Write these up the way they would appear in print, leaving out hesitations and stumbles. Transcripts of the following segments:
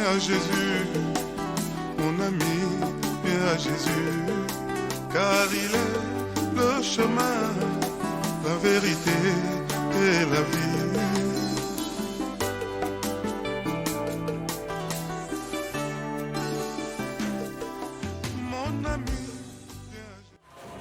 à Jésus, mon ami, viens à Jésus, car il est le chemin, la vérité et la vie. Mon ami, viens à Jésus.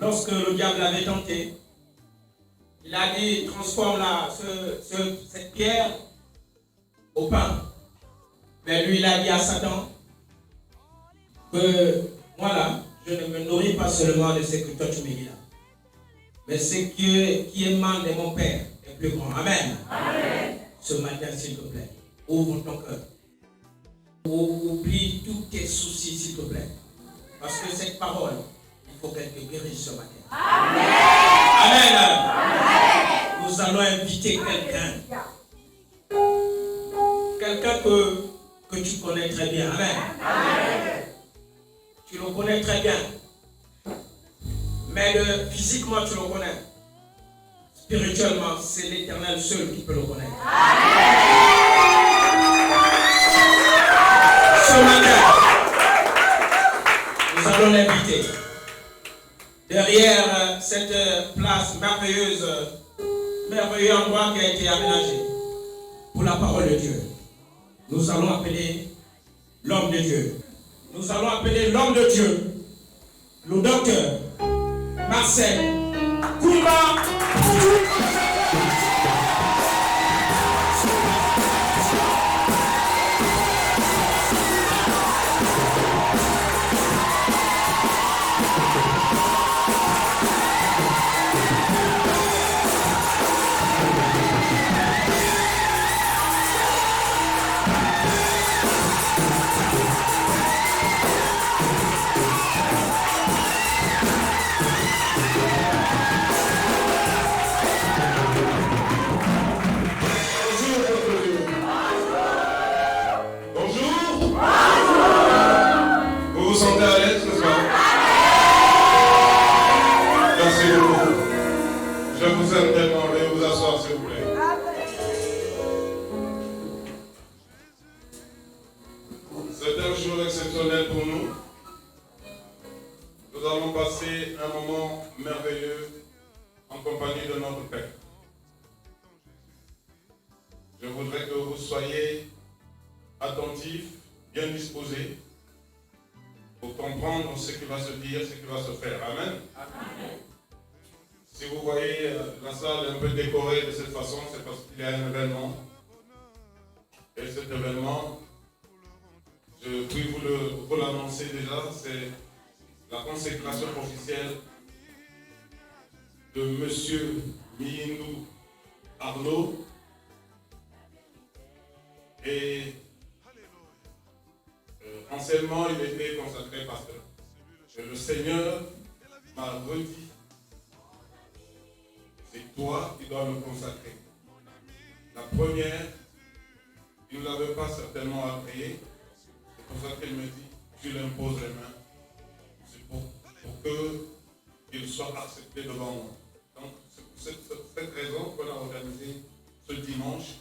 Lorsque le diable l'avait tenté, il a dit transforme cette pierre au pain. Mais lui, il a dit à Satan que voilà, je ne me nourris pas seulement de ce que toi tu me dis là, mais ce qui émane de mon Père est plus grand. Amen. Amen. Ce matin, s'il te plaît, ouvre ton cœur. Oublie tous tes soucis, s'il te plaît. Parce que cette parole, il faut qu'elle te guérisse ce matin. Amen. Amen. Amen. Nous allons inviter quelqu'un. Quelqu'un que tu connais très bien. Amen. Amen. Tu le connais très bien. Mais physiquement, tu le connais. Spirituellement, c'est l'Éternel seul qui peut le connaître. Amen. Ce matin, nous allons l'inviter. Derrière cette place merveilleuse, merveilleux endroit qui a été aménagé pour la parole de Dieu, nous allons appeler l'homme de Dieu. Nous allons appeler l'homme de Dieu, le docteur Marcel Koumba. C'est un jour exceptionnel pour nous. Nous allons passer un moment merveilleux en compagnie de notre Père. Je voudrais que vous soyez attentifs, bien disposés pour comprendre ce qui va se dire, ce qui va se faire. Amen. Amen. Si vous voyez la salle un peu décorée de cette façon, c'est parce qu'il y a un événement. Et cet événement, je puis vous l'annoncer déjà, c'est la consécration officielle de M. Miyindou Arnaud. Et anciennement, il était consacré pasteur. Et le Seigneur m'a redit, c'est toi qui dois me consacrer. La première, il ne l'avait pas certainement agréé. C'est pour ça qu'il me dit, tu l'imposes les mains. C'est pour qu'il soit accepté devant moi. Donc, c'est pour cette raison qu'on a organisé ce dimanche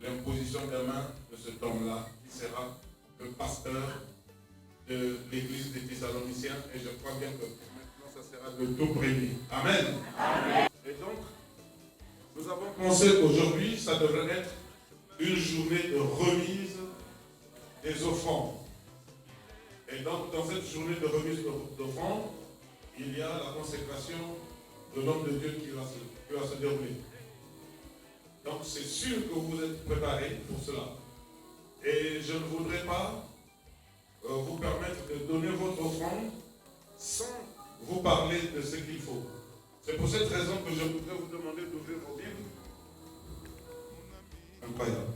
l'imposition des mains de cet homme-là, qui sera le pasteur de l'église des Thessaloniciens. Et je crois bien que maintenant, ça sera de tout prévu. Amen. Amen. Et donc, nous avons pensé qu'aujourd'hui, ça devrait être une journée de remise des offrandes. Et donc, dans cette journée de remise d'offrandes, il y a la consécration de l'homme de Dieu qui va se dérouler. Donc, c'est sûr que vous êtes préparés pour cela. Et je ne voudrais pas vous permettre de donner votre offrande sans vous parler de ce qu'il faut. C'est pour cette raison que je voudrais vous demander d'ouvrir vos Bibles. Incroyable.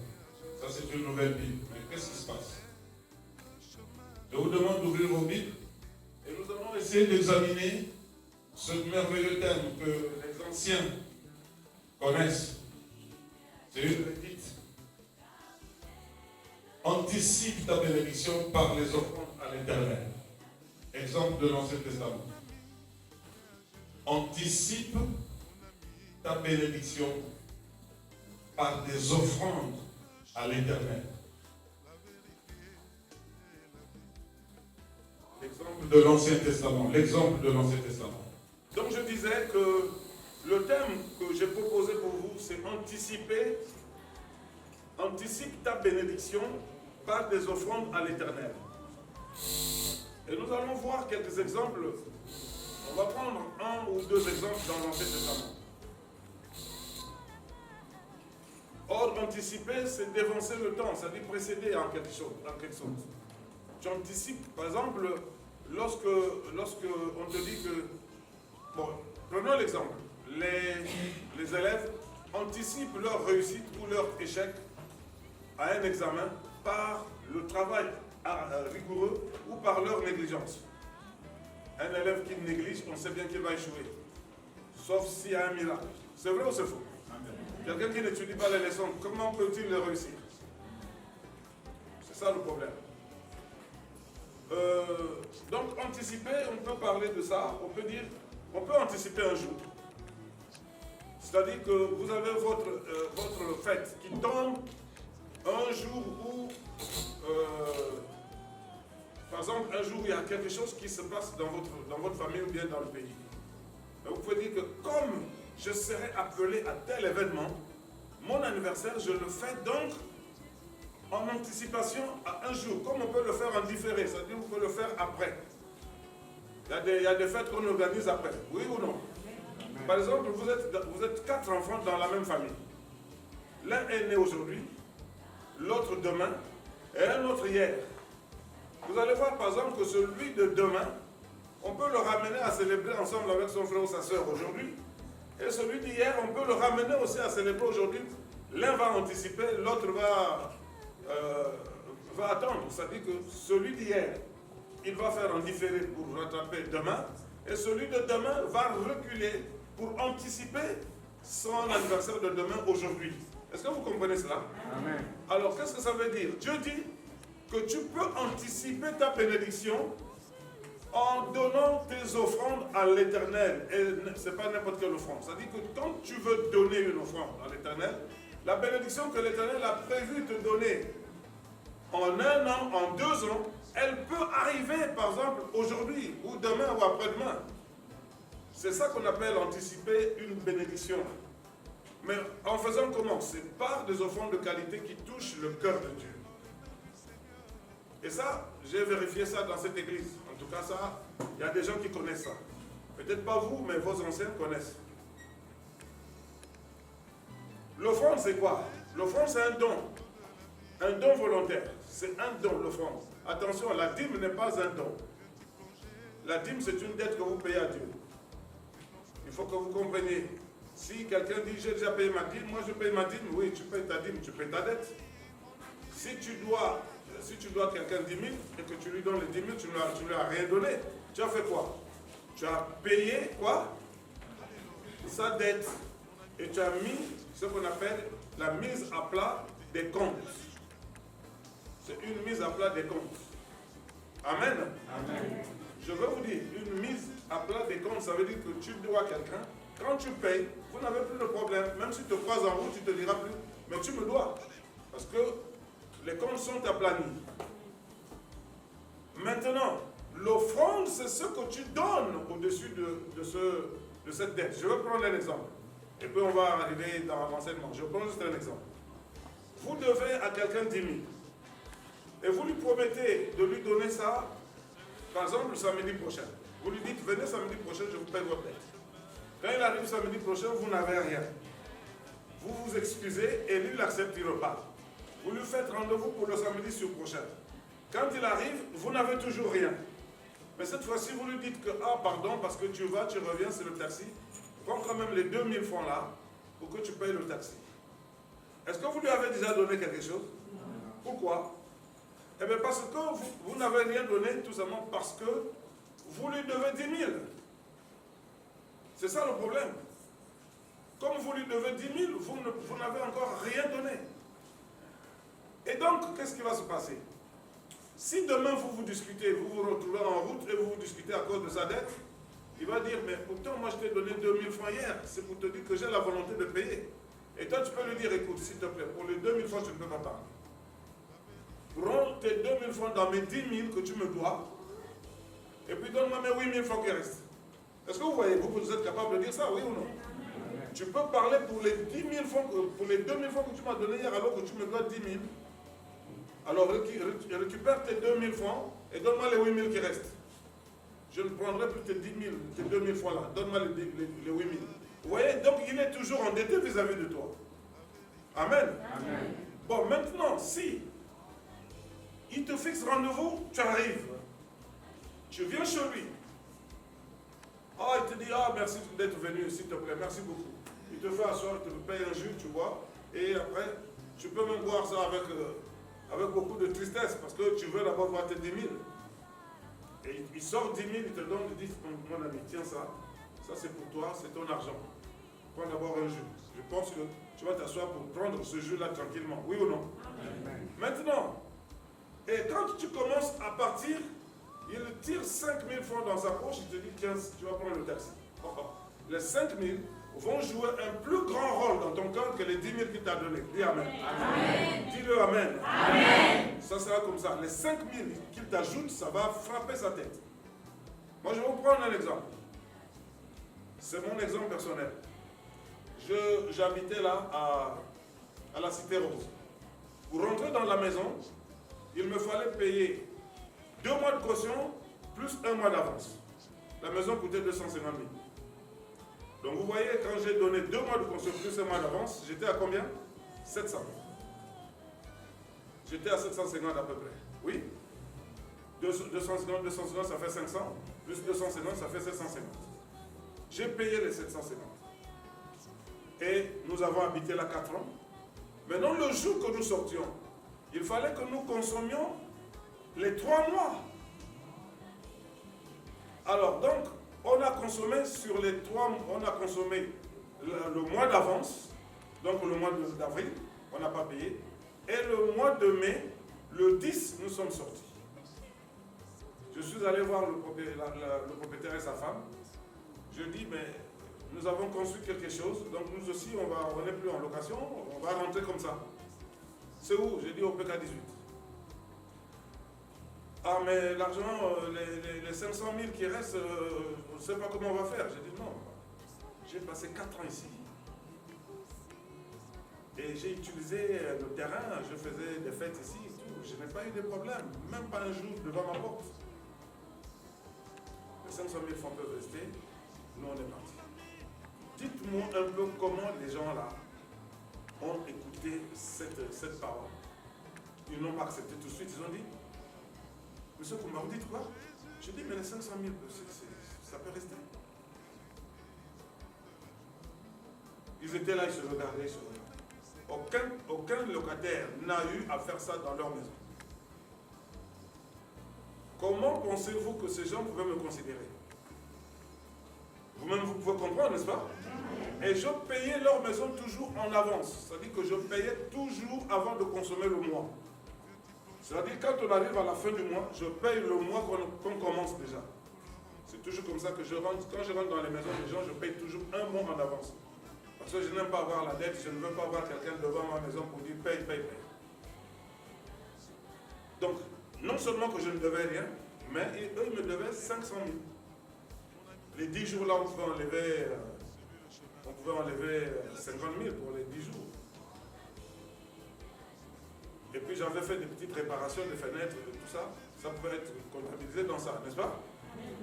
Ça, c'est une nouvelle Bible. Mais qu'est-ce qui se passe? Je vous demande d'ouvrir vos Bibles et nous allons essayer d'examiner ce merveilleux thème que les anciens connaissent. C'est une rédite. Anticipe ta bénédiction par les offrandes à l'Éternel. Exemple de l'Ancien Testament. Anticipe ta bénédiction par des offrandes à l'Éternel. L'exemple de l'Ancien Testament. L'exemple de l'Ancien Testament. Donc je disais que le thème que j'ai proposé pour vous, c'est anticipe ta bénédiction par des offrandes à l'Éternel. Et nous allons voir quelques exemples. On va prendre un ou deux exemples dans l'Ancien Testament. Ordre anticipé, c'est dévancer le temps, c'est-à-dire précéder en quelque chose. Tu anticipes, par exemple, lorsque on te dit que... Bon, prenons l'exemple. Les élèves anticipent leur réussite ou leur échec à un examen par le travail rigoureux ou par leur négligence. Un élève qui néglige, on sait bien qu'il va échouer. Sauf s'il y a un miracle. C'est vrai ou c'est faux? Quelqu'un qui n'étudie pas les leçons, comment peut-il le réussir? C'est ça le problème. Donc anticiper, on peut parler de ça, on peut anticiper un jour. C'est-à-dire que vous avez votre fête qui tombe un jour où, par exemple, un jour où il y a quelque chose qui se passe dans votre famille ou bien dans le pays. Donc vous pouvez dire que comme je serai appelé à tel événement, mon anniversaire, je le fais donc en anticipation à un jour, comme on peut le faire en différé, c'est-à-dire qu'on peut le faire après. Il y a des fêtes qu'on organise après, oui ou non? Par exemple, vous êtes 4 enfants dans la même famille. L'un est né aujourd'hui, l'autre demain, et un autre hier. Vous allez voir par exemple que celui de demain, on peut le ramener à célébrer ensemble avec son frère ou sa soeur aujourd'hui. Et celui d'hier, on peut le ramener aussi à célébrer aujourd'hui. L'un va anticiper, l'autre va attendre. C'est-à-dire que celui d'hier, il va faire en différé pour rattraper demain. Et celui de demain va reculer pour anticiper son anniversaire de demain aujourd'hui. Est-ce que vous comprenez cela? Amen. Alors, qu'est-ce que ça veut dire? Dieu dit que tu peux anticiper ta bénédiction en donnant tes offrandes à l'Éternel. Et ce n'est pas n'importe quelle offrande. C'est-à-dire que quand tu veux donner une offrande à l'Éternel, la bénédiction que l'Éternel a prévu te donner en 1 an, en 2 ans, elle peut arriver, par exemple, aujourd'hui, ou demain, ou après-demain. C'est ça qu'on appelle anticiper une bénédiction. Mais en faisant comment? C'est par des offrandes de qualité qui touchent le cœur de Dieu. Et ça, j'ai vérifié ça dans cette église. En tout cas, ça, il y a des gens qui connaissent ça. Peut-être pas vous, mais vos anciens connaissent. L'offrande, c'est quoi? L'offrande, c'est un don. Un don volontaire. C'est un don, l'offrande. Attention, la dîme n'est pas un don. La dîme, c'est une dette que vous payez à Dieu. Il faut que vous compreniez. Si quelqu'un dit, j'ai déjà payé ma dîme, moi je paye ma dîme, oui, tu payes ta dîme, tu payes ta dette. Si tu dois quelqu'un 10 000 et que tu lui donnes les 10 000, tu ne lui as rien donné. Tu as fait quoi? Tu as payé quoi? Sa dette. Et tu as mis ce qu'on appelle la mise à plat des comptes. C'est une mise à plat des comptes. Amen. Amen. Je veux vous dire, une mise à plat des comptes, ça veut dire que tu dois quelqu'un. Quand tu payes, vous n'avez plus de problème. Même si tu te croises en route, tu ne te diras plus, mais tu me dois. Parce que les comptes sont aplanis. Maintenant, L'offrande, c'est ce que tu donnes au-dessus de cette dette. Je vais prendre un exemple. Et puis on va arriver dans l'enseignement. Je prends juste un exemple. Vous devez à quelqu'un 10 000. Et vous lui promettez de lui donner ça, par exemple, le samedi prochain. Vous lui dites, venez samedi prochain, je vous paye votre dette. Quand il arrive samedi prochain, vous n'avez rien. Vous vous excusez et lui l'accepte, il repart. Vous lui faites rendez-vous pour le samedi prochain. Quand il arrive, vous n'avez toujours rien. Mais cette fois-ci, vous lui dites que, ah pardon, parce que tu vas, tu reviens, c'est le taxi. Prends quand même les 2000 francs là pour que tu payes le taxi. Est-ce que vous lui avez déjà donné quelque chose? Non. Pourquoi? Eh bien parce que vous n'avez rien donné, tout simplement parce que vous lui devez 10 000. C'est ça le problème. Comme vous lui devez 10 000, vous n'avez encore rien donné. Et donc, qu'est-ce qui va se passer? Si demain vous vous discutez, vous vous retrouvez en route et vous vous discutez à cause de sa dette, il va dire, mais pourtant moi je t'ai donné 2000 francs hier, c'est pour te dire que j'ai la volonté de payer. Et toi tu peux lui dire, écoute, s'il te plaît, pour les 2000 francs tu ne peux pas parler. Prends tes 2000 francs dans mes 10 000 que tu me dois, et puis donne-moi mes 8000 francs qui restent. Est-ce que vous voyez, vous êtes capable de dire ça, oui ou non? Tu peux parler pour les 10 000 francs, pour les 2000 francs que tu m'as donné hier alors que tu me dois 10 000. Alors récupère tes 2000 francs et donne-moi les 8000 qui restent. Je ne prendrai plus tes 10 000, tes 2000 francs là. Donne-moi les 8000. Vous voyez, donc il est toujours endetté vis-à-vis de toi. Amen. Amen. Bon, maintenant, si il te fixe rendez-vous, tu arrives. Tu viens chez lui. Ah, il te dit, ah, merci d'être venu, s'il te plaît, merci beaucoup. Il te fait asseoir, il te paye un jus, tu vois. Et après, tu peux même boire ça avec beaucoup de tristesse, parce que tu veux d'abord voir tes 10 000. Et il sort 10 000, il te donne, il dit, mon ami, tiens ça c'est pour toi, c'est ton argent. Prends d'abord un jus. Je pense que tu vas t'asseoir pour prendre ce jus-là tranquillement, oui ou non? Amen. Maintenant, et quand tu commences à partir, il tire 5 000 francs dans sa poche, il te dit, tiens, tu vas prendre le taxi. Les 5 000 vont jouer un plus grand rôle dans ton cœur que les 10 000 qu'il t'a donné. Dis Amen. Amen. Dis-le Amen. Amen. Ça sera comme ça. Les 5 000 qu'il t'ajoute, ça va frapper sa tête. Moi, je vais vous prendre un exemple. C'est mon exemple personnel. J'habitais là à la Cité Rose. Pour rentrer dans la maison, il me fallait payer 2 mois de caution plus 1 mois d'avance. La maison coûtait 250 000. Donc vous voyez, quand j'ai donné 2 mois de caution plus 1 mois d'avance, j'étais à combien? 700. J'étais à 750 à peu près. Oui? 250, ça fait 500. Plus 250, ça fait 750. J'ai payé les 750. Et nous avons habité là 4 ans. Maintenant, le jour que nous sortions, il fallait que nous consommions les 3 mois. Alors donc, on a consommé sur les 3 mois, on a consommé le mois d'avance, donc le mois d'avril, on n'a pas payé. Et le mois de mai, le 10, nous sommes sortis. Je suis allé voir le propriétaire et sa femme. Je dis, mais nous avons construit quelque chose, donc nous aussi, on n'est plus en location, on va rentrer comme ça. C'est où? J'ai dit au PK 18. Ah, mais l'argent, les 500 000 qui restent, on ne sait pas comment on va faire. J'ai dit non. J'ai passé 4 ans ici. Et j'ai utilisé le terrain, je faisais des fêtes ici et tout. Je n'ai pas eu de problème, même pas un jour devant ma porte. Les 500 000 francs peuvent rester, nous on est partis. Dites-moi un peu comment les gens là ont écouté cette parole. Ils n'ont pas accepté tout de suite, ils ont dit, monsieur Koumba, vous dites quoi? Je dis, mais les 500 000, ça peut rester. Ils étaient là, ils se regardaient, Aucun locataire n'a eu à faire ça dans leur maison. Comment pensez-vous que ces gens pouvaient me considérer? Vous-même, vous pouvez comprendre, n'est-ce pas? Et je payais leur maison toujours en avance. C'est-à-dire que je payais toujours avant de consommer le mois. C'est-à-dire quand on arrive à la fin du mois, je paye le mois qu'on commence déjà. C'est toujours comme ça que je rentre. Quand je rentre dans les maisons des gens, je paye toujours un mois en avance. Parce que je n'aime pas avoir la dette, je ne veux pas avoir quelqu'un devant ma maison pour dire paye, paye, paye. Donc, non seulement que je ne devais rien, Mais eux, ils me devaient 500 000. Les 10 jours là, on pouvait enlever 50 000 pour les 10 jours. Et puis j'avais fait des petites réparations de fenêtres et tout ça. Ça pouvait être comptabilisé dans ça, n'est-ce pas?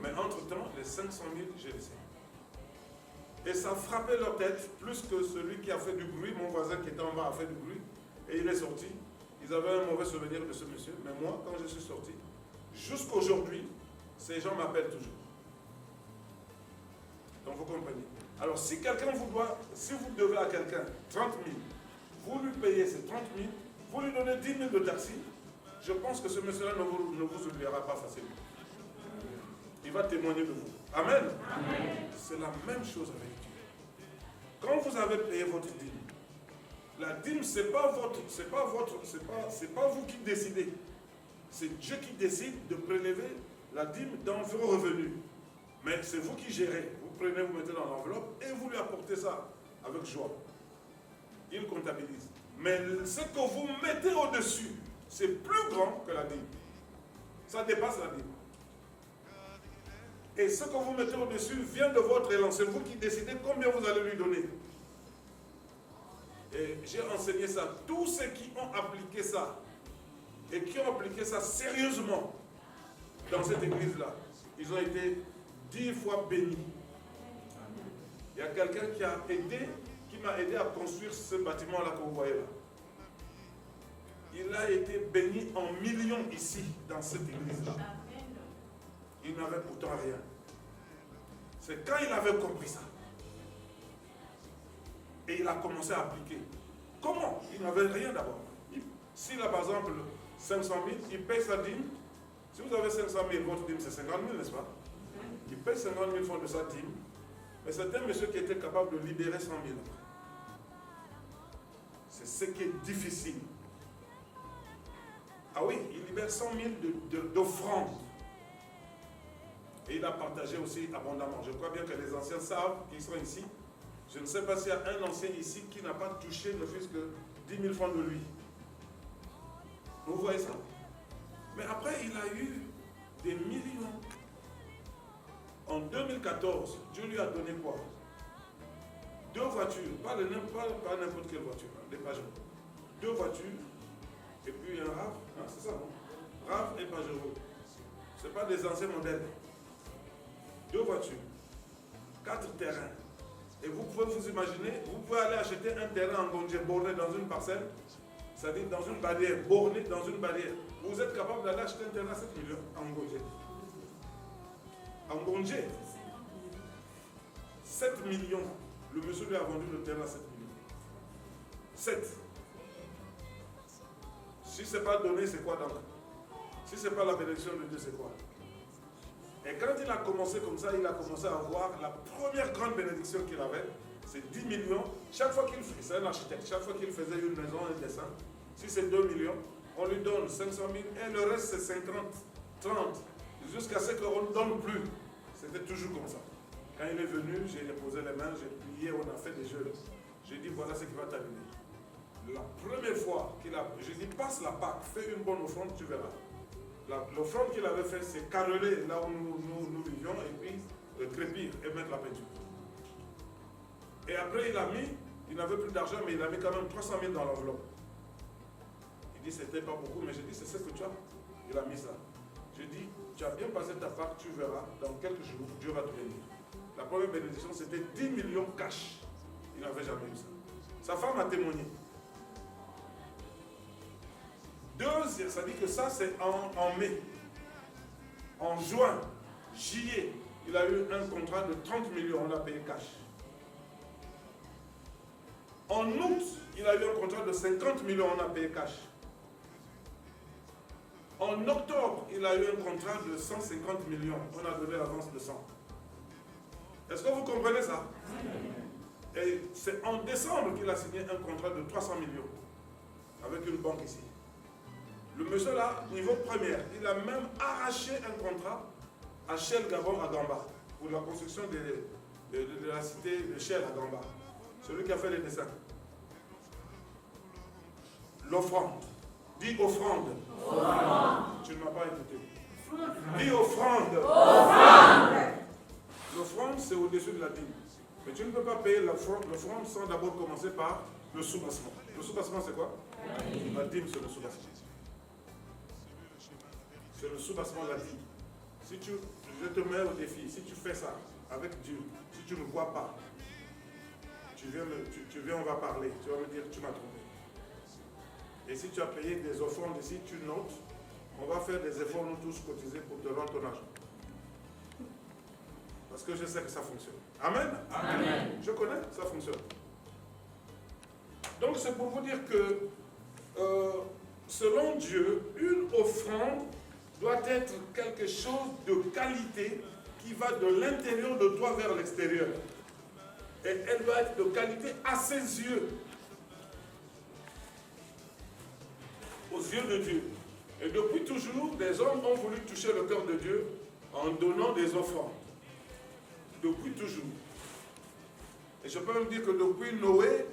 Mais entre-temps, les 500 000, j'ai laissé. Et ça frappait leur tête plus que celui qui a fait du bruit. Mon voisin qui était en bas a fait du bruit. Et il est sorti. Ils avaient un mauvais souvenir de ce monsieur. Mais moi, quand je suis sorti, jusqu'aujourd'hui, ces gens m'appellent toujours. Donc vous comprenez. Alors si quelqu'un vous doit, si vous devez à quelqu'un 30 000, vous lui payez ces 30 000, vous lui donnez 10 000 de taxi, je pense que ce monsieur-là ne vous oubliera pas facilement. Il va témoigner de vous. Amen. Amen. C'est la même chose avec Dieu. Quand vous avez payé votre dîme, la dîme, c'est pas vous qui décidez. C'est Dieu qui décide de prélever la dîme dans vos revenus. Mais c'est vous qui gérez. Vous prenez, vous mettez dans l'enveloppe et vous lui apportez ça avec joie. Il comptabilise. Mais ce que vous mettez au-dessus, c'est plus grand que la dîme. Ça dépasse la dîme. Et ce que vous mettez au-dessus vient de votre élan. C'est vous qui décidez combien vous allez lui donner. Et j'ai enseigné ça. Tous ceux qui ont appliqué ça, et qui ont appliqué ça sérieusement dans cette église-là, ils ont été 10 fois bénis. Il y a quelqu'un qui m'a aidé à construire ce bâtiment-là que vous voyez là. Il a été béni en millions ici, dans cette église-là. Il n'avait pourtant rien. C'est quand il avait compris ça. Et il a commencé à appliquer. Comment? Il n'avait rien d'abord. S'il a par exemple 500 000, il paye sa dîme. Si vous avez 500 000, votre dîme c'est 50 000, n'est-ce pas? Il paye 50 000 francs de sa dîme. Mais c'est un monsieur qui était capable de libérer 100 000. C'est ce qui est difficile. Ah oui, il libère 100 000 d'offrandes. Et il a partagé aussi abondamment. Je crois bien que les anciens savent qu'ils sont ici. Je ne sais pas s'il y a un ancien ici qui n'a pas touché ne fût-ce que 10 000 francs de lui. Vous voyez ça? Mais après, il a eu des millions. En 2014, Dieu lui a donné quoi? 2 voitures, pas n'importe quelle voiture, des Pajero. 2 voitures, et puis un RAV. Ah, c'est ça, non? RAV et Pajero. Ce n'est pas des anciens modèles. 2 voitures, 4 terrains. Et vous pouvez vous imaginer, vous pouvez aller acheter un terrain en Ngongé borné dans une parcelle, c'est-à-dire dans une barrière, borné dans une barrière. Vous êtes capable d'aller acheter un terrain à 7 millions en Ngongé. En Ngongé, 7 millions. Le monsieur lui a vendu le terrain à 7 millions. 7. Si ce n'est pas donné, c'est quoi donc? Si ce n'est pas la bénédiction de Dieu, c'est quoi? Et quand il a commencé comme ça, il a commencé à voir la première grande bénédiction qu'il avait, c'est 10 millions. Chaque fois qu'il fait, c'est un architecte, chaque fois qu'il faisait une maison, un dessin, si c'est 2 millions, on lui donne 500 000 et le reste c'est 50, 30, jusqu'à ce qu'on ne donne plus. C'était toujours comme ça. Quand il est venu, j'ai déposé les mains, j'ai prié, on a fait des jeux. J'ai dit voilà ce qui va t'arriver. La première fois qu'il a, j'ai dit passe la Pâque, fais une bonne offrande, tu verras. L'offrande qu'il avait fait, c'est carreler là où nous vivions et puis crépir et mettre la peinture. Et après, il n'avait plus d'argent, mais il a mis quand même 300 000 dans l'enveloppe. Il dit, c'était pas beaucoup, mais j'ai dit, c'est ce que tu as. Il a mis ça. J'ai dit, tu as bien passé ta part, tu verras, dans quelques jours, Dieu va te bénir. La première bénédiction, c'était 10 millions cash. Il n'avait jamais eu ça. Sa femme a témoigné. Deuxième, ça dit que ça c'est en mai. En juin, juillet, il a eu un contrat de 30 millions, on l'a payé cash. En août, il a eu un contrat de 50 millions, on a payé cash. En octobre, il a eu un contrat de 150 millions, on a donné l'avance de 100. Est-ce que vous comprenez ça? Et c'est en décembre qu'il a signé un contrat de 300 millions avec une banque ici. Le monsieur là, niveau première, il a même arraché un contrat à Shell Gabon à Gamba pour la construction de la cité de Shell à Gamba. Celui qui a fait les dessins. L'offrande. Dis offrande. Tu ne m'as pas écouté. Dis offrande. L'offrande, c'est au-dessus de la dîme. Mais tu ne peux pas payer l'offrande sans d'abord commencer par le soubassement. Le soubassement, c'est quoi? La dîme, c'est le soubassement. C'est le soubassement de la dîme. Je te mets au défi, si tu fais ça avec Dieu, si tu ne vois pas, tu viens, on va parler, tu vas me dire, tu m'as trompé. Et si tu as payé des offrandes ici, tu notes, on va faire des efforts, nous tous cotiser pour te rendre ton argent. Parce que je sais que ça fonctionne. Amen? Amen. Je connais, ça fonctionne. Donc c'est pour vous dire que, selon Dieu, une offrande doit être quelque chose de qualité qui va de l'intérieur de toi vers l'extérieur. Et elle doit être de qualité à ses yeux. Aux yeux de Dieu. Et depuis toujours, des hommes ont voulu toucher le cœur de Dieu en donnant des offrandes. Depuis toujours. Et je peux même dire que depuis Noé,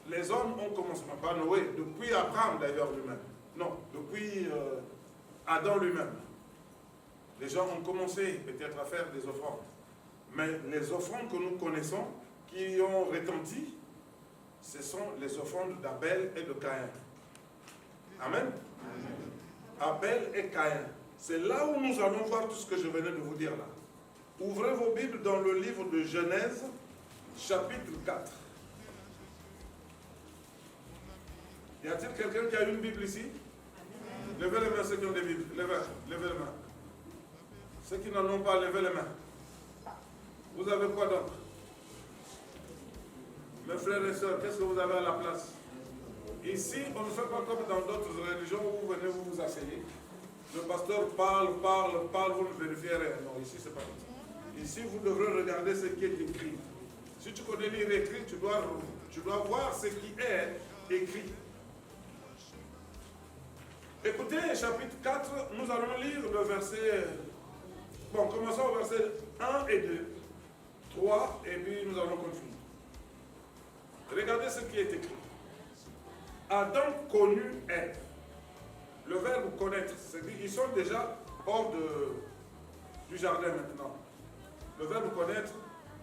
les hommes ont commencé, pas Noé, depuis Abraham d'ailleurs lui-même. Non, depuis Adam lui-même. Les gens ont commencé peut-être à faire des offrandes. Mais les offrandes que nous connaissons, qui ont retenti, ce sont les offrandes d'Abel et de Caïn. Amen. Abel et Caïn. C'est là où nous allons voir tout ce que je venais de vous dire là. Ouvrez vos Bibles dans le livre de Genèse, chapitre 4. Y a-t-il quelqu'un qui a une Bible ici? Levez les mains ceux qui ont des Bibles. Levez les mains. Ceux qui n'en ont pas, levez les mains. Vous avez quoi d'autre? Mes frères et sœurs, qu'est-ce que vous avez à la place? Ici, on ne fait pas comme dans d'autres religions où vous venez, vous vous asseyez. Le pasteur parle, vous ne vérifiez rien. Non, ici, c'est pas comme ça. Ici, vous devrez regarder ce qui est écrit. Si tu connais lire écrit, tu dois voir ce qui est écrit. Écoutez, chapitre 4, nous allons lire le verset... Bon, commençons au verset 1 et 2, 3, et puis nous allons continuer. Regardez ce qui est écrit. Adam connut Ève. Le verbe connaître, c'est-à-dire ils sont déjà hors du jardin maintenant. Le verbe connaître,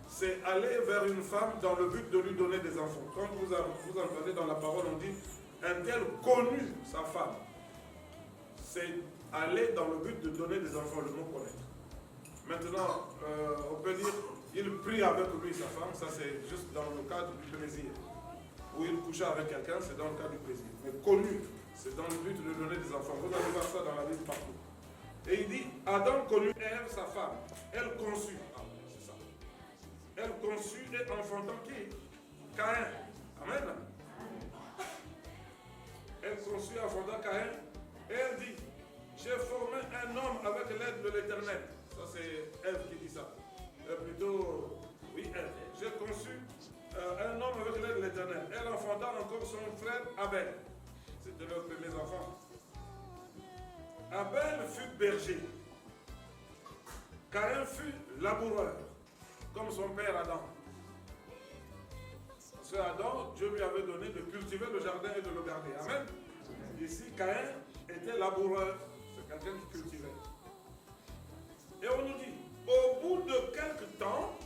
c'est aller vers une femme dans le but de lui donner des enfants. Quand vous entendez dans la parole, on dit un tel connut sa femme. C'est aller dans le but de donner des enfants, le mot connaître. Maintenant, on peut dire il prie avec lui sa femme, ça c'est juste dans le cadre du plaisir. Ou il coucha avec quelqu'un, c'est dans le cadre du plaisir. Mais connu, c'est dans le but de donner des enfants. Vous allez voir ça dans la Bible partout. Et il dit, Adam connut Ève, sa femme. Elle conçut. Ah, c'est ça. Elle conçut et enfantant qui? Caïn. Amen. Elle conçut et enfantant Caïn. Et elle dit, j'ai formé un homme avec l'aide de l'Éternel. Ça c'est Ève qui dit ça. Plutôt, oui, Ève. J'ai conçu un homme avec l'aide de l'Éternel. Elle enfanta encore son frère Abel. C'était leurs premiers enfants. Abel fut berger. Caïn fut laboureur, comme son père Adam. Parce que Adam, Dieu lui avait donné de cultiver le jardin et de le garder. Amen. Ici, Caïn était laboureur. C'est quelqu'un qui cultivait. Et on nous dit, au bout de quelques temps,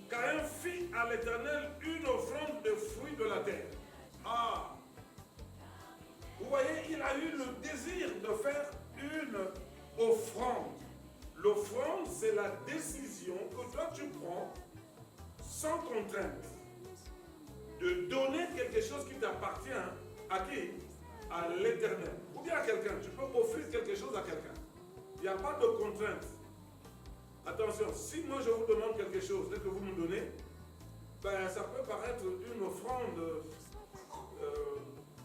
Caïn fit à l'Éternel une offrande de fruits de la terre. Ah! Vous voyez, il a eu le désir de faire une offrande. L'offrande, c'est la décision que toi tu prends sans contrainte de donner quelque chose qui t'appartient à qui? À l'Éternel. Ou bien à quelqu'un. Tu peux offrir quelque chose à quelqu'un. Il n'y a pas de contrainte. Attention, si moi je vous demande quelque chose et que vous me donnez, ben, ça peut paraître une offrande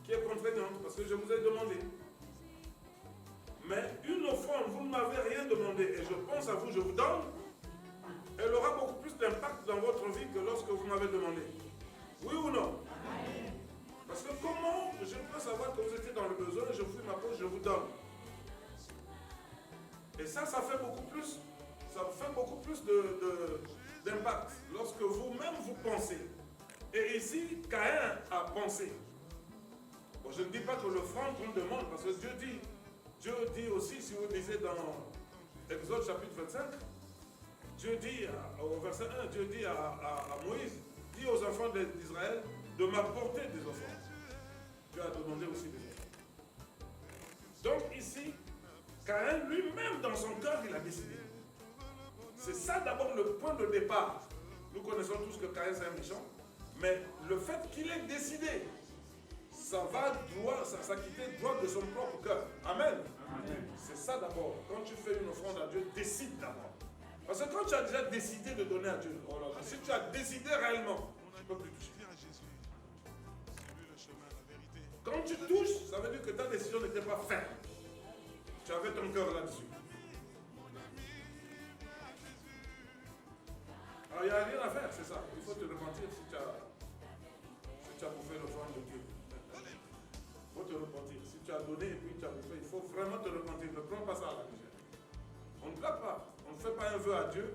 qui est contraignante parce que je vous ai demandé. Mais une offrande, vous ne m'avez rien demandé et je pense à vous, je vous donne, elle aura beaucoup plus d'impact dans votre vie que lorsque vous m'avez demandé. Oui ou non? Parce que comment je peux savoir que vous étiez dans le besoin, je fouille ma poche, je vous donne. Et ça fait beaucoup plus. Ça fait beaucoup plus d'impact lorsque vous-même vous pensez. Et ici, Caïn a pensé. Bon, je ne dis pas que l'offrande qu'on demande, parce que Dieu dit, Dieu dit aussi, si vous lisez dans Exode chapitre 25, Dieu dit, au verset 1, Dieu dit à Moïse, dis aux enfants d'Israël de m'apporter des offrandes. Dieu a demandé aussi des offrandes. Donc ici, Caïn lui-même dans son cœur, il a décidé. C'est ça d'abord le point de départ. Nous connaissons tous que Caïn c'est un méchant, mais le fait qu'il ait décidé, ça quitter droit de son propre cœur. Amen. C'est ça d'abord. Quand tu fais une offrande à Dieu, décide d'abord. Parce que quand tu as déjà décidé de donner à Dieu, oh là là, si tu as décidé réellement, tu ne peux plus toucher. Quand tu touches, ça veut dire que ta décision n'était pas ferme. Tu avais ton cœur là-dessus. Alors il n'y a rien à faire, c'est ça. Il faut te repentir si tu as bouffé l'offrande de Dieu. Il faut te repentir. Si tu as donné et puis tu as bouffé, il faut vraiment te repentir. Ne prends pas ça à la légère. On ne blague pas. On ne fait pas un vœu à Dieu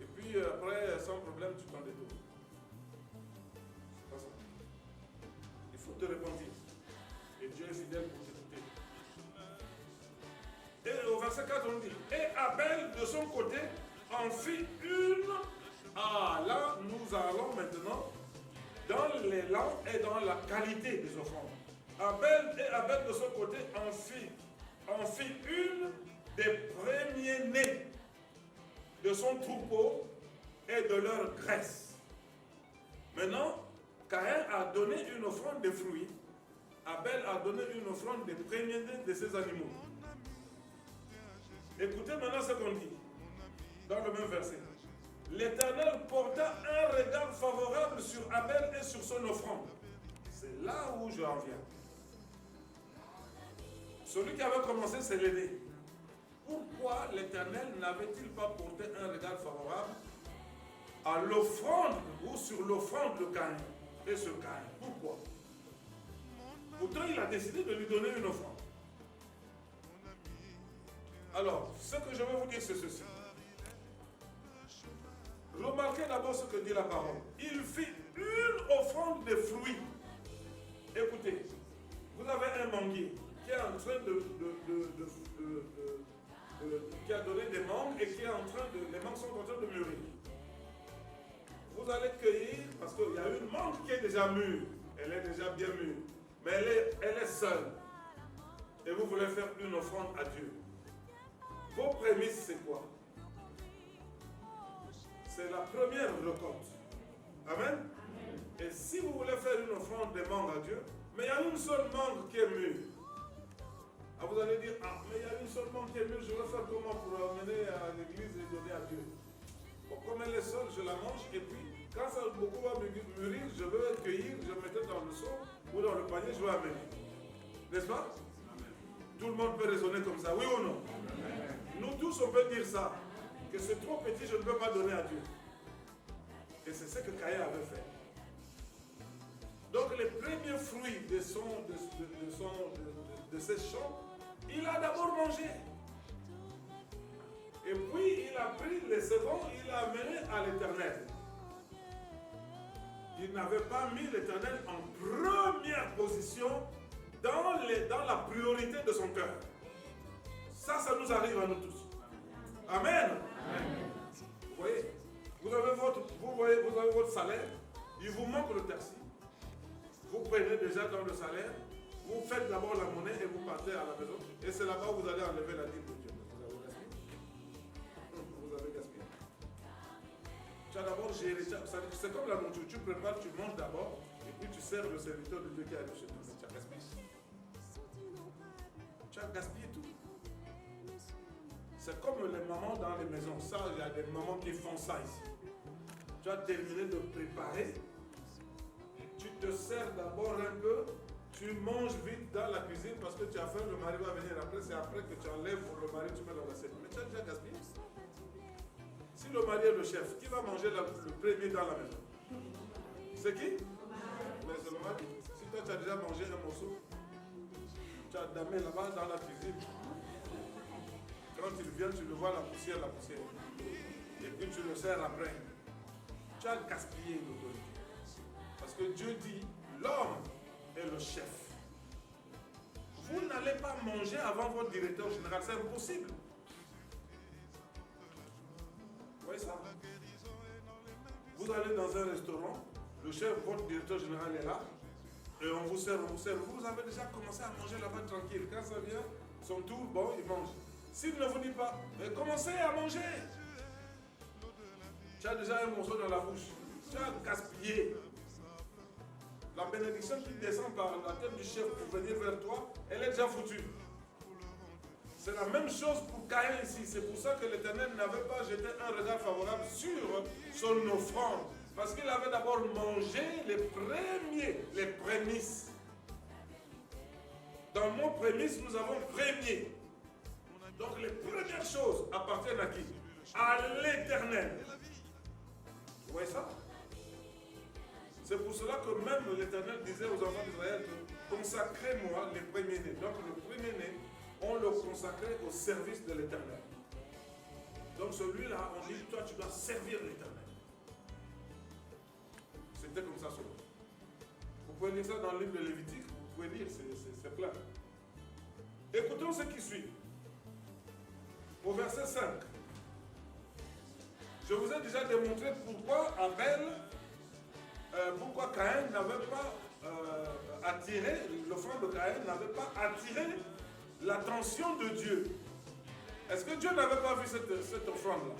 et puis après, sans problème, tu t'en détournes. C'est pas ça. Il faut te repentir. Et Dieu est fidèle pour t'écouter. Et au verset 4, on dit, et Abel, de son côté, en fit une. Ah, là, nous allons maintenant dans l'élan et dans la qualité des offrandes. Abel de son côté en fit une des premiers-nés de son troupeau et de leur graisse. Maintenant, Caïn a donné une offrande de fruits. Abel a donné une offrande des premiers-nés de ses animaux. Écoutez maintenant ce qu'on dit dans le même verset. L'Éternel porta un regard favorable sur Abel et sur son offrande. C'est là où je en viens. Celui qui avait commencé, c'est l'aîné. Pourquoi l'Éternel n'avait-il pas porté un regard favorable à l'offrande ou sur l'offrande de Caïn et sur Caïn? Pourquoi? Pourtant, il a décidé de lui donner une offrande. Alors, ce que je vais vous dire, c'est ceci. Remarquez d'abord ce que dit la parole. Il fit une offrande de fruits. Écoutez, vous avez un manguier qui est en train qui a donné des mangues et qui est en train les mangues sont en train de mûrir. Vous allez cueillir, parce qu'il y a une mangue qui est déjà mûre. Elle est déjà bien mûre. Mais elle est seule. Et vous voulez faire une offrande à Dieu. Vos prémices, c'est quoi? C'est la première récolte. Amen. Et si vous voulez faire une offrande de mangue à Dieu, mais il y a une seule mangue qui est mûre. Ah, vous allez dire, ah, mais il y a une seule mangue qui est mûre, je vais faire comment pour l'amener à l'église et donner à Dieu? Bon, comme elle est seule, je la mange et puis, quand ça beaucoup va mûrir, je vais cueillir, je mettrai dans le seau ou dans le panier, je vais amener. N'est-ce pas? Amen. Tout le monde peut raisonner comme ça, oui ou non? Amen. Nous tous, on peut dire ça. Que c'est trop petit, je ne peux pas donner à Dieu. Et c'est ce que Caïn avait fait. Donc les premiers fruits de ses champs, il a d'abord mangé. Et puis il a pris les seconds, il l'a amené à l'Éternel. Il n'avait pas mis l'Éternel en première position dans la priorité de son cœur. Ça nous arrive à nous tous. Amen. Amen. Vous voyez, vous avez votre salaire, il vous manque le taxi. Vous prenez déjà dans le salaire, vous faites d'abord la monnaie et vous partez à la maison. Et c'est là-bas où vous allez enlever la dîme de Dieu. Vous avez gaspillé. Vous avez gaspillé. Tu as d'abord géré. C'est comme la nourriture. Tu prépares, tu manges d'abord, et puis tu sers le serviteur de Dieu qui arrive chez toi. Mais tu as gaspillé. Tu as gaspillé tout. C'est comme les mamans dans les maisons. Ça, il y a des mamans qui font ça ici. Tu as terminé de préparer. Tu te sers d'abord un peu. Tu manges vite dans la cuisine parce que tu as faim. Le mari va venir après. C'est après que tu enlèves pour le mari, tu mets dans l'assiette. Mais tu as déjà gaspillé. Si le mari est le chef, qui va manger le premier dans la maison? C'est qui? Mais c'est le mari. Si toi tu as déjà mangé un morceau, tu as damé là-bas dans la cuisine. Quand il vient, tu le vois la poussière. Et puis tu le sers après. Tu as gaspillé l'autorité. Parce que Dieu dit, l'homme est le chef. Vous n'allez pas manger avant votre directeur général, c'est impossible. Vous voyez ça? Vous allez dans un restaurant, le chef, votre directeur général est là, et on vous sert, on vous sert. Vous avez déjà commencé à manger là-bas tranquille. Quand ça vient, son tour, bon, il mange. S'il ne vous dit pas, mais commencez à manger. Tu as déjà un morceau dans la bouche. Tu as gaspillé. La bénédiction qui descend par la tête du chef pour venir vers toi, elle est déjà foutue. C'est la même chose pour Caïn ici. C'est pour ça que l'Éternel n'avait pas jeté un regard favorable sur son offrande. Parce qu'il avait d'abord mangé les premiers, les prémices. Dans le mot prémices, nous avons premier. Donc les premières choses appartiennent à qui? À l'Éternel. Vous voyez ça? C'est pour cela que même l'Éternel disait aux enfants d'Israël que consacrez-moi les premiers-nés. Donc le premier-né, on le consacrait au service de l'Éternel. Donc celui-là, on dit, toi tu dois servir l'Éternel. C'était comme ça seulement. Vous pouvez lire ça dans le livre de Lévitique, vous pouvez lire, c'est plein. Écoutons ce qui suit. Au verset 5. Je vous ai déjà démontré pourquoi Abel, pourquoi Caïn n'avait pas attiré, l'offrande de Caïn n'avait pas attiré l'attention de Dieu. Est-ce que Dieu n'avait pas vu cette offrande-là?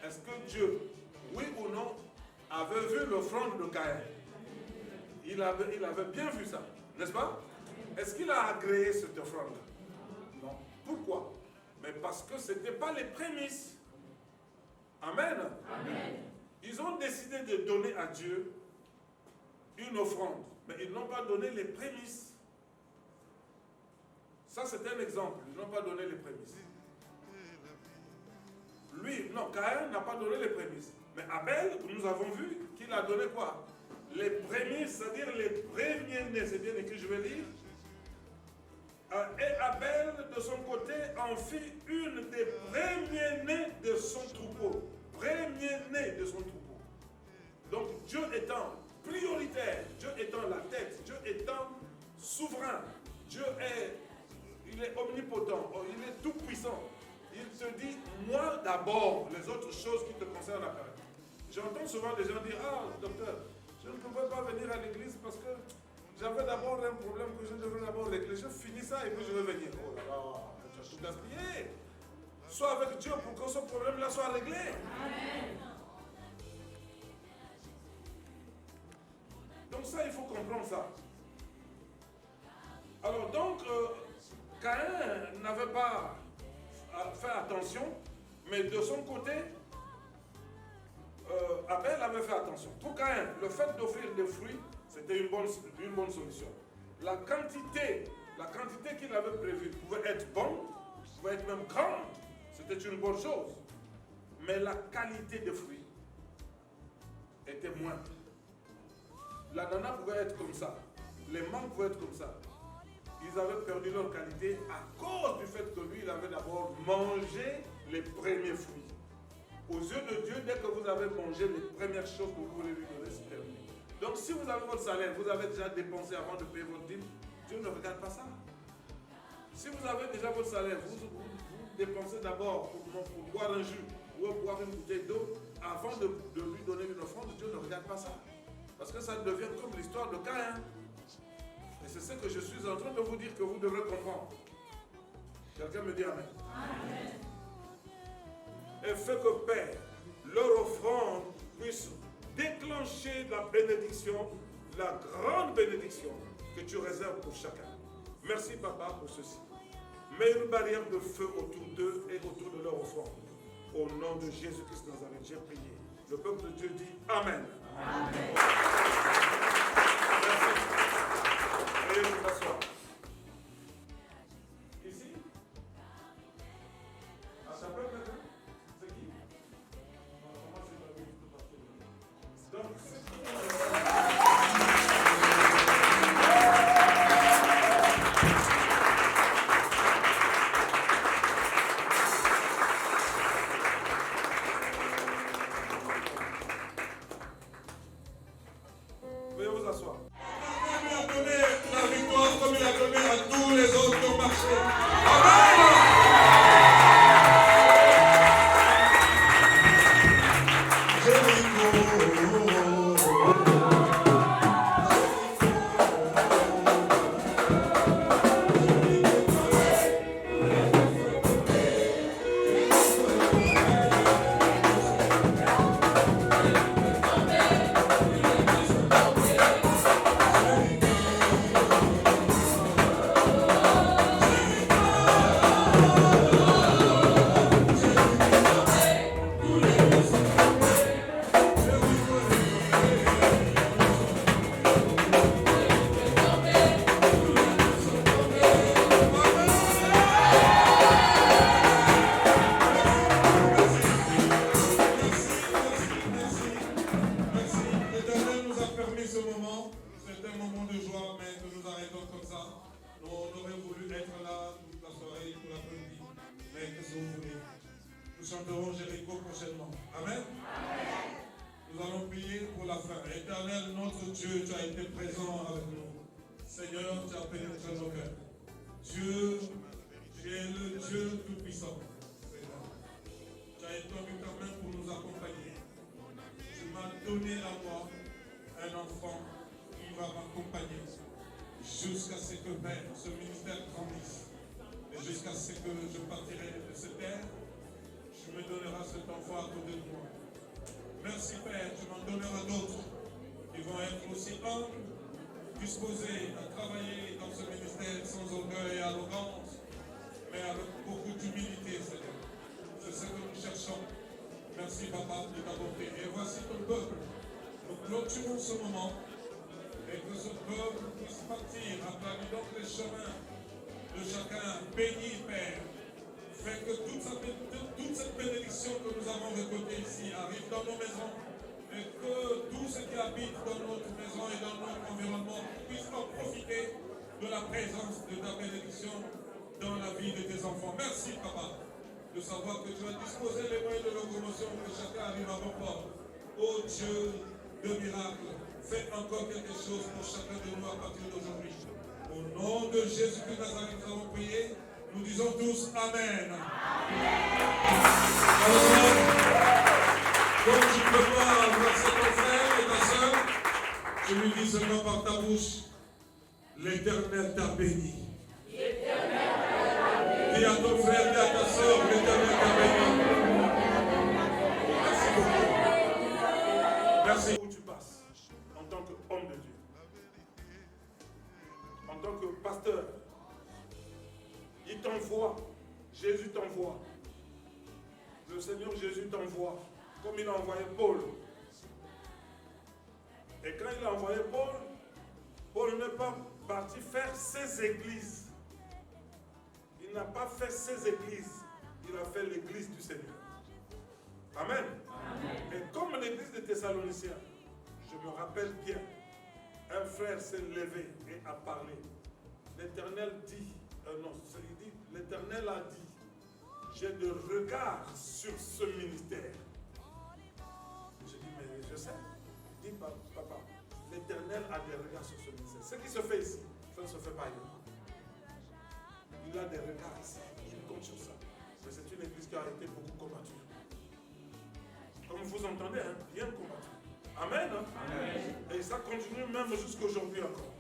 Est-ce que Dieu, oui ou non, avait vu l'offrande de Caïn? Il avait bien vu ça, n'est-ce pas? Est-ce qu'il a agréé cette offrande-là? Non. Pourquoi? Mais parce que ce n'était pas les prémices. Amen. Amen. Ils ont décidé de donner à Dieu une offrande, mais ils n'ont pas donné les prémices. Ça, c'est un exemple. Ils n'ont pas donné les prémices. Lui, non, Caïn n'a pas donné les prémices. Mais Abel, nous avons vu qu'il a donné quoi? Les prémices, c'est-à-dire les premiers-nés. C'est bien écrit, je vais lire. Et Abel, de son côté, en fit une des premiers-nés de son troupeau. Premier-né de son troupeau. Donc Dieu étant prioritaire, Dieu étant la tête, Dieu étant souverain, Dieu il est omnipotent, il est tout puissant. Il te dit, moi d'abord, les autres choses qui te concernent après. J'entends souvent des gens dire, ah docteur, je ne pouvais pas venir à l'église parce que j'avais d'abord un problème que je devrais d'abord régler. Je finis ça et puis je vais venir. Oh là là, tu as tout gaspillé. Sois avec Dieu pour que ce problème-là soit réglé. Amen. Donc ça, il faut comprendre ça. Alors donc, Caïn n'avait pas fait attention, mais de son côté, Abel avait fait attention. Pour Caïn, le fait d'offrir des fruits, c'était une bonne solution. La quantité qu'il avait prévue pouvait être bonne, pouvait être même grande. C'était une bonne chose. Mais la qualité des fruits était moindre. L'ananas pouvait être comme ça. Les mangues pouvaient être comme ça. Ils avaient perdu leur qualité à cause du fait que lui, il avait d'abord mangé les premiers fruits. Aux yeux de Dieu, dès que vous avez mangé les premières choses que vous voulez lui donner, c'est terminé. Donc si vous avez votre salaire, vous avez déjà dépensé avant de payer votre dîme, Dieu ne regarde pas ça. Si vous avez déjà votre salaire, vous dépensez d'abord pour boire un jus ou boire une bouteille d'eau avant de lui donner une offrande, Dieu ne regarde pas ça. Parce que ça devient comme l'histoire de Caïn. Et c'est ce que je suis en train de vous dire que vous devrez comprendre. Quelqu'un me dit Amen. Amen. Et fais que Père, leur offrande puisse déclencher la bénédiction, la grande bénédiction que tu réserves pour chacun. Merci Papa pour ceci. Mets une barrière de feu autour d'eux et autour de leur offrande. Au nom de Jésus-Christ de Nazareth, j'ai prié. Le peuple de Dieu dit Amen. Amen. Merci. Veuillez vous asseoir. Ici, à Chapelle, c'est qui? Comment c'est la vie tout partout? Donc, c'est veuillez vous asseoir. Il a donné la victoire comme il a Éternel, notre Dieu, tu as été présent avec nous. Seigneur, tu as pénétré nos cœurs. Dieu, tu es le Dieu Tout-Puissant. Tu as étendu ta main pour nous accompagner. Tu m'as donné à moi un enfant qui va m'accompagner jusqu'à ce que, Père, ce ministère grandisse. Et jusqu'à ce que je partirai de cette terre, tu me donneras cet enfant à côté de moi. Merci Père, tu m'en donneras d'autres qui vont être aussi humbles, disposés à travailler dans ce ministère sans orgueil et arrogance, mais avec beaucoup d'humilité, Seigneur. C'est ce que nous cherchons. Merci Papa de ta bonté. Et voici ton peuple. Nous clôturons ce moment et que ce peuple puisse partir à travers donc les chemins de chacun. Béni Père. Fais que toute cette bénédiction que nous avons récoltée ici arrive dans nos maisons et que tous ceux qui habitent dans notre maison et dans notre environnement puissent en profiter de la présence de ta bénédiction dans la vie de tes enfants. Merci Papa de savoir que tu as disposé les moyens de locomotion pour que chacun arrive à bon port. Ô Dieu de miracles, fais encore quelque chose pour chacun de nous à partir d'aujourd'hui. Au nom de Jésus-Christ de Nazareth, nous avons prié. Nous disons tous Amen. Alors, comme tu peux pas embrasser ton frère et ta soeur, tu lui dis seulement par ta bouche, l'Éternel t'a béni. Dis à ton frère, dis à ta soeur, l'Éternel t'a béni. Merci beaucoup. Merci. Où tu passes en tant qu'homme de Dieu, en tant que pasteur. Il t'envoie, Jésus t'envoie. Le Seigneur Jésus t'envoie, comme il a envoyé Paul. Et quand il a envoyé Paul, Paul n'est pas parti faire ses églises. Il n'a pas fait ses églises, il a fait l'église du Seigneur. Amen. Amen. Et comme l'église de Thessaloniciens, je me rappelle bien, un frère s'est levé et a parlé. L'Éternel dit, non, il dit, l'Éternel a dit, j'ai de regard sur ce ministère. Je dis, mais je sais. Il dit, papa, l'Éternel a des regards sur ce ministère. Ce qui se fait ici, ça ne se fait pas ailleurs. Il a des regards ici, il compte sur ça. Mais c'est une église qui a été beaucoup combattue. Comme vous entendez, hein, bien combattue. Amen, hein? Amen. Et ça continue même jusqu'à aujourd'hui encore.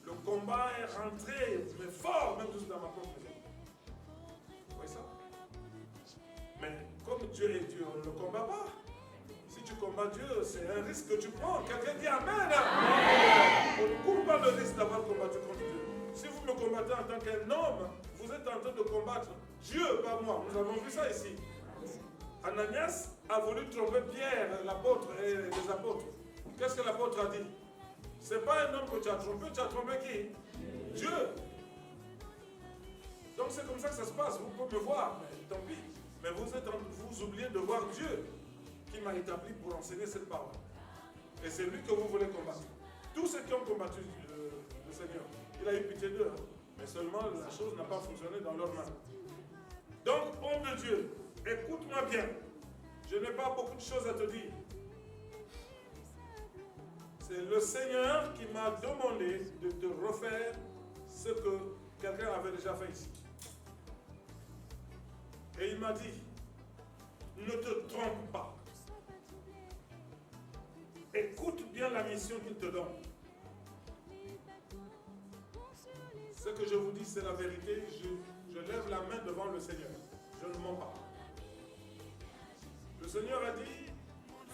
Le combat est rentré, mais fort, même jusque dans ma propre maison. Vous voyez ça? Mais comme Dieu est Dieu, on ne le combat pas. Si tu combats Dieu, c'est un risque que tu prends. Quelqu'un dit Amen. Amen. On ne court pas le risque d'avoir combattu contre Dieu. Si vous me combattez en tant qu'un homme, vous êtes en train de combattre Dieu, pas moi. Nous avons vu ça ici. Ananias a voulu tromper Pierre, l'apôtre et les apôtres. Qu'est-ce que l'apôtre a dit? C'est pas un homme que tu as trompé qui? Dieu. Donc c'est comme ça que ça se passe. Vous pouvez me voir, mais tant pis. Mais vous oubliez de voir Dieu qui m'a établi pour enseigner cette parole. Et c'est lui que vous voulez combattre. Tous ceux qui ont combattu le Seigneur, il a eu pitié d'eux. Hein. Mais seulement la chose n'a pas fonctionné dans leur main. Donc, homme de Dieu, écoute-moi bien. Je n'ai pas beaucoup de choses à te dire. C'est le Seigneur qui m'a demandé de te refaire ce que quelqu'un avait déjà fait ici. Et il m'a dit, ne te trompe pas. Écoute bien la mission qu'il te donne. Ce que je vous dis, c'est la vérité. Je lève la main devant le Seigneur. Je ne mens pas. Le Seigneur a dit,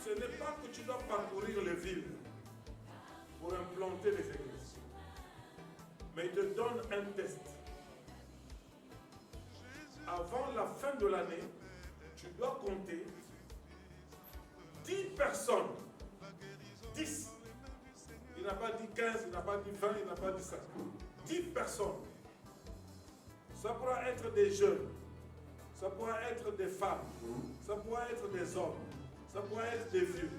ce n'est pas que tu dois parcourir les villes pour implanter les églises. Mais il te donne un test. Avant la fin de l'année, tu dois compter 10 personnes. 10. Il n'a pas dit 15, il n'a pas dit 20, il n'a pas dit 5. 10 personnes. Ça pourra être des jeunes. Ça pourra être des femmes. Ça pourra être des hommes. Ça pourra être des vieux.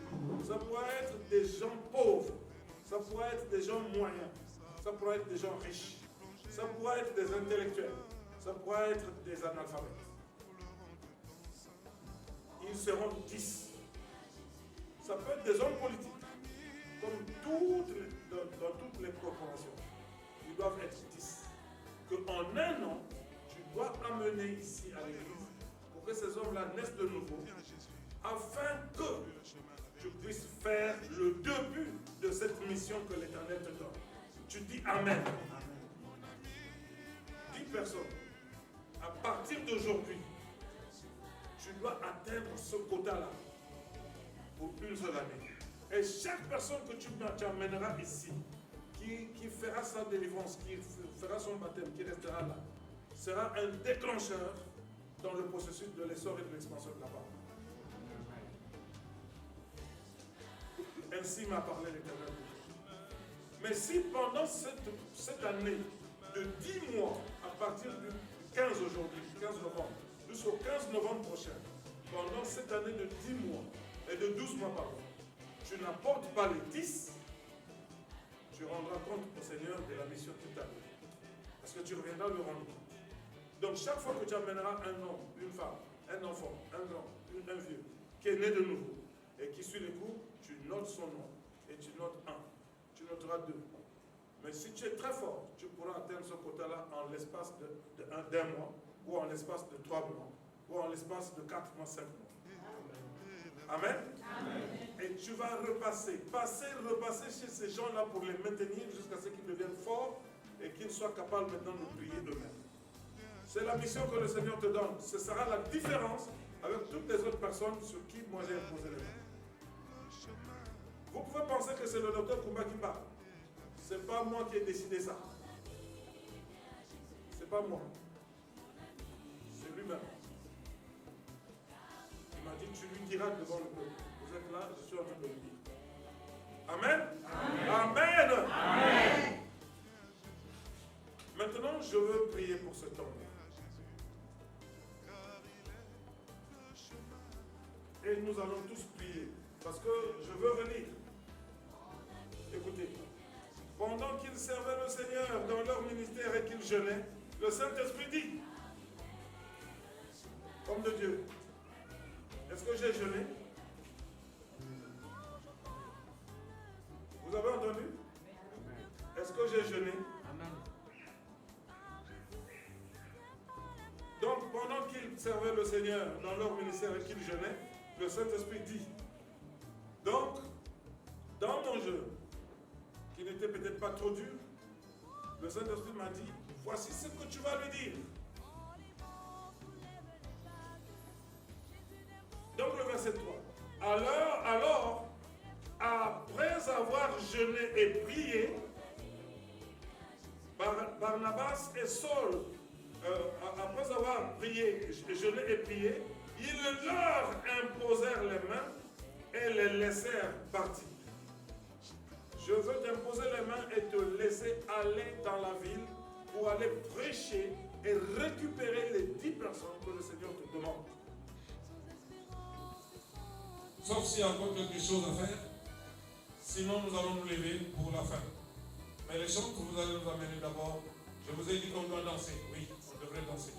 Ça pourra être des gens pauvres. Ça pourra être des gens moyens. Ça pourra être des gens riches. Ça pourra être des intellectuels. Ça pourra être des analphabètes. Ils seront 10. Ça peut être des hommes politiques, comme dans toutes les corporations. Ils doivent être 10. Qu'en un an, tu dois amener ici à l'église pour que ces hommes-là naissent de nouveau, afin que tu puisses faire le début de cette mission que l'Éternel te donne. Tu dis Amen. 10 personnes. À partir d'aujourd'hui, tu dois atteindre ce quota-là pour une seule année. Et chaque personne que tu amèneras ici, qui fera sa délivrance, qui fera son baptême, qui restera là, sera un déclencheur dans le processus de l'essor et de l'expansion de la parole. Ainsi m'a parlé l'Éternel. Mais si pendant cette année de 10 mois, à partir du 15 aujourd'hui, 15 novembre, jusqu'au 15 novembre prochain, pendant cette année de 10 mois, et de 12 mois pardon, tu n'apportes pas les 10, tu rendras compte au Seigneur de la mission qui t'a donnée. Parce que tu reviendras le rendre compte. Donc chaque fois que tu amèneras un homme, une femme, un enfant, un grand, un vieux, qui est né de nouveau, et qui suit les cours, tu notes son nom, et tu notes 1, tu noteras 2. Mais si tu es très fort, tu pourras atteindre ce quota-là en l'espace d'un mois, ou en l'espace de 3 mois, ou en l'espace de 4 mois, 5 mois. Amen. Amen. Et tu vas repasser chez ces gens-là pour les maintenir jusqu'à ce qu'ils deviennent forts et qu'ils soient capables maintenant de prier eux-mêmes. C'est la mission que le Seigneur te donne. Ce sera la différence avec toutes les autres personnes sur qui moi j'ai imposé les mains. Vous pouvez penser que c'est le docteur Koumba qui parle. Ce n'est pas moi qui ai décidé ça. Ce n'est pas moi. C'est lui-même. Il m'a dit, tu lui diras devant le peuple. Vous êtes là, je suis en train de le dire. Amen. Amen. Amen. Amen. Maintenant, je veux prier pour cet homme-là. Et nous allons tous prier. Parce que je veux relire. Écoutez. Pendant qu'ils servaient le Seigneur dans leur ministère et qu'ils jeûnaient, le Saint-Esprit dit, homme de Dieu, est-ce que j'ai jeûné? Vous avez entendu? Est-ce que j'ai jeûné? Donc, pendant qu'ils servaient le Seigneur dans leur ministère et qu'ils jeûnaient, le Saint-Esprit dit, donc, dans mon jeûne, qui n'était peut-être pas trop dur, le Saint-Esprit m'a dit, voici ce que tu vas lui dire. Donc le verset 3. Alors, après avoir jeûné et prié, Barnabas et Saul, après avoir prié, jeûné et prié, ils leur imposèrent les mains et les laissèrent partir. Je veux t'imposer les mains et te laisser aller dans la ville pour aller prêcher et récupérer les 10 personnes que le Seigneur te demande. Sauf s'il y a encore quelque chose à faire. Sinon, nous allons nous lever pour la fin. Mais les chants que vous allez nous amener d'abord, je vous ai dit qu'on doit danser. Oui, on devrait danser.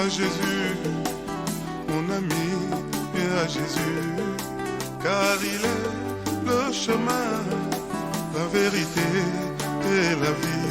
à Jésus, mon ami, viens à Jésus, car il est le chemin, la vérité et la vie.